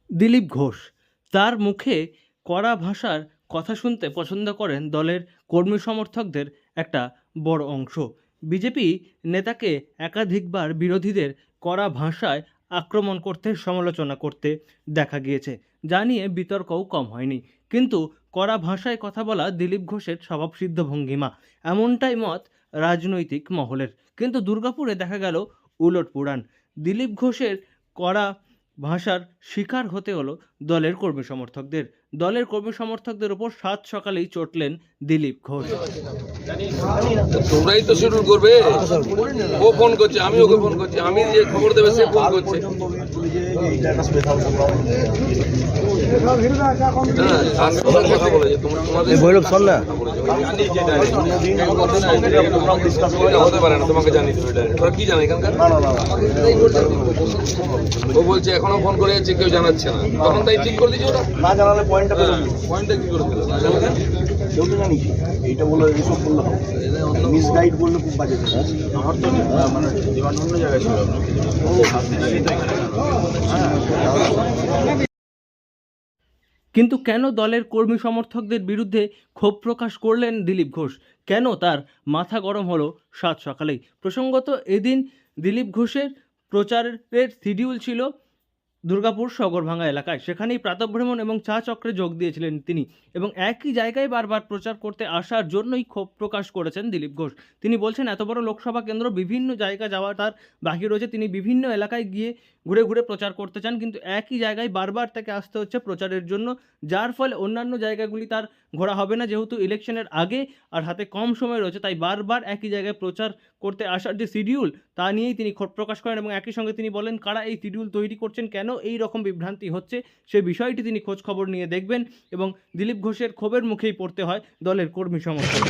দিলীপ ঘোষ তার মুখে কড়া ভাষার কথা শুনতে পছন্দ করেন দলের কর্মী সমর্থকদের একটা বড় অংশ। বিজেপি নেতাকে একাধিকবার বিরোধীদের কড়া ভাষায় আক্রমণ করতে সমালোচনা করতে দেখা গিয়েছে, যা নিয়ে বিতর্কও কম হয়নি। কিন্তু কড়া ভাষায় কথা বলা দিলীপ ঘোষের স্বভাবসিদ্ধ ভঙ্গিমা, এমনটাই মত রাজনৈতিক মহলের। কিন্তু দুর্গাপুরে দেখা গেল উলট পুরাণ। দিলীপ ঘোষের কড়া ভাষার শিকার হতে হলো দলের কর্মী সমর্থকদের উপর সাত সকালেই চটলেন দিলীপ ঘোষ। তোমরাই তো শিডিউল করবে। ও ফোন করছে, আমি ওকে ফোন করছি, আমি যে খবর দেবে সে ফোন করছে। হতে পারে না, তোমাকে জানিয়ে দেবে। তোরা কি জানো এখানকার? ও বলছে এখনো ফোন করে যাচ্ছে, কেউ জানাচ্ছে না। তখন তাই ঠিক করে দিচ্ছে ওরা। না জানালে পয়েন্টটা কি করে দিল? কেউ তো জানিস এইটা বলে এইসব বললে মিসগাইড করলে খুব বাজে। আমার তো মানে জীবন অন্য জায়গায় ছিল। কিন্তু কেন দলের কর্মী সমর্থকদের বিরুদ্ধে ক্ষোভ প্রকাশ করলেন দিলীপ ঘোষ? কেন তার মাথা গরম হলো সাত সকালেই? প্রসঙ্গত এদিন দিলীপ ঘোষের প্রচারের শিডিউল ছিল দুর্গাপুর সগরভাঙ্গা এলাকায়। সেখানেই প্রাতঃভ্রমণ এবং চা চক্রে যোগ দিয়েছিলেন তিনি, এবং একই জায়গায় বারবার প্রচার করতে আসার জন্যই ক্ষোভ প্রকাশ করেছেন দিলীপ ঘোষ। তিনি বলছেন এত বড় লোকসভা কেন্দ্র, বিভিন্ন জায়গা যাওয়া তার বাকি রয়েছে। তিনি বিভিন্ন এলাকায় গিয়ে ঘুরে ঘুরে প্রচার করতে চান, কিন্তু একই জায়গায় বারবার তাকে আসতে হচ্ছে প্রচারের জন্য, যার ফলে অন্যান্য জায়গাগুলি তার ঘোরা হবে না। যেহেতু ইলেকশনের আগে আর হাতে কম সময় রয়েছে, তাই বারবার একই জায়গায় প্রচার করতে আসার যে শিডিউল, তা নিয়েই তিনি ক্ষোভ প্রকাশ করেন। এবং একই সঙ্গে তিনি বলেন কারা এই শিডিউল তৈরি করছেন, কেন এই রকম বিভ্রান্তি হচ্ছে, সে বিষয়টি তিনি খোঁজ খবর নিয়ে দেখবেন। এবং দিলীপ ঘোষের ক্ষোভের মুখেই পড়তে হয় দলের কর্মী সমর্থক।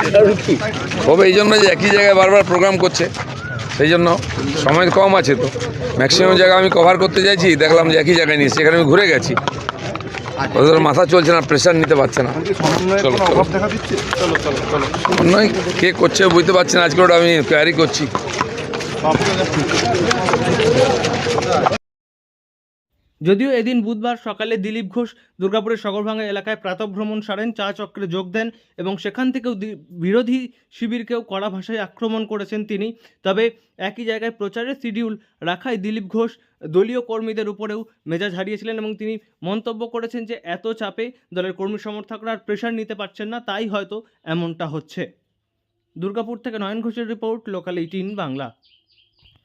হবে এই জন্য যে একই জায়গায় বারবার প্রোগ্রাম করছে, সেই জন্য সময় কম আছে। তো ম্যাক্সিমাম জায়গা আমি কভার করতে চাইছি, দেখলাম যে একই জায়গায় নিয়ে, সেখানে আমি ঘুরে গেছি। ওদের মাথা চলছে না, প্রেশার নিতে পারছে না। নয় কে করছে বুঝতে পারছি না, আজকে ওটা আমি ক্যারি করছি। যদিও এদিন বুধবার সকালে দিলীপ ঘোষ দুর্গাপুরের সগরভাঙ্গা এলাকায় প্রাতঃভ্রমণ সারেন, চা চক্রে যোগ দেন এবং সেখান থেকেও বিরোধী শিবিরকেও কড়া ভাষায় আক্রমণ করেছেন তিনি। তবে একই জায়গায় প্রচারের শিডিউল রাখায় দিলীপ ঘোষ দলীয় কর্মীদের উপরেও মেজাজ হারিয়েছিলেন এবং তিনি মন্তব্য করেছেন যে এত চাপে দলের কর্মী সমর্থকরা আর প্রেশার নিতে পারছেন না, তাই হয়তো এমনটা হচ্ছে। দুর্গাপুর থেকে নয়ন ঘোষের রিপোর্ট, লোকাল 18 বাংলা।